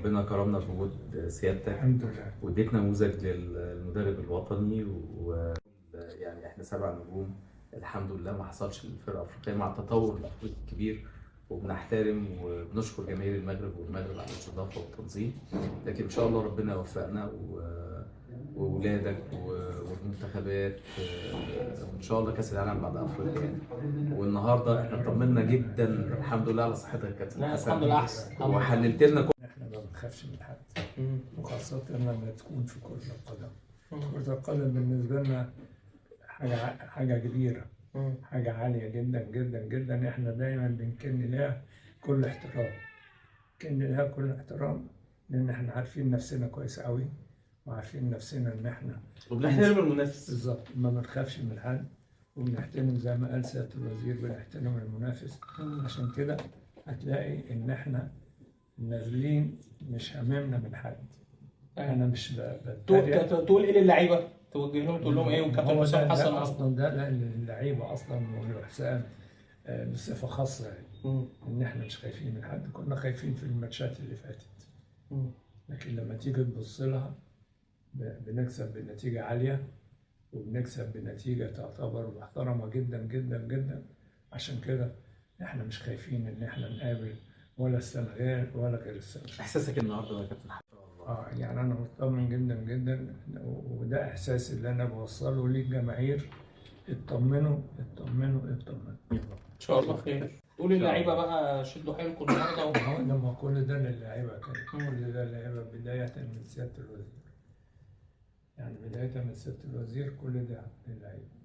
ربنا كرمنا بوجود سيادتك الحمد لله. واديتنا نموذج للمدرب الوطني، ويعني احنا 7 نجوم الحمد لله ما حصلش للفرقه الافريقيه مع التطور الافريقي الكبير، وبنحترم وبنشكر جماهير المغرب والمغرب على الاستضافه والتنظيم. لكن ان شاء الله ربنا يوفقنا واولادك والمنتخبات، وان شاء الله كاس العالم بعد افريقيا يعني. والنهارده احنا طمنا جدا الحمد لله على صحتك يا كابتن حسن. الحمد لله احسن. وحللت لنا احنا ما بنخافش من حد، وخاصة لما تكون في كرة القدم. كرة القدم بالنسبة لنا حاجة كبيرة، حاجة عالية جدا جدا جدا. احنا دايما بنكن لها كل احترام، لأن احنا عارفين نفسنا كويس قوي، وعارفين نفسنا ان احنا وبنحترم المنافس بالظبط، ما بنخافش من حد، وبنحترم زي ما قال سيادة الوزير بنحترم المنافس. عشان كده هتلاقي ان احنا نازلين مش هممنا من حد. انا مش تقول ايه للعيبه؟ توجه لهم تقول لهم ايه؟ والكابتن حسام حسن اصلا ده لان اللعيبه اصلا وحسام بصفه خاصه يعني ان احنا مش خايفين من حد. كنا خايفين في الماتشات اللي فاتت، لكن لما تيجي تبص لها بنكسب بنتيجه عاليه، وبنكسب بنتيجه تعتبر محترمه جدا جدا جدا. عشان كده احنا مش خايفين ان احنا نقابل ولا السنغال ولا غير السنغال. احساسك النهارده يا كابتن حسن؟ يعني انا مطمن جدا جدا، وده احساسي اللي انا بوصله للجماهير. اطمنوا اطمنوا اطمنوا، ان شاء الله خير. قول للعيبه بقى شدوا حيلكم النهارده. لما كل ده للعيبه كل ده للعيبه بدايه من سياده الوزير، يعني بدايه من سياده الوزير كل ده للعيبه.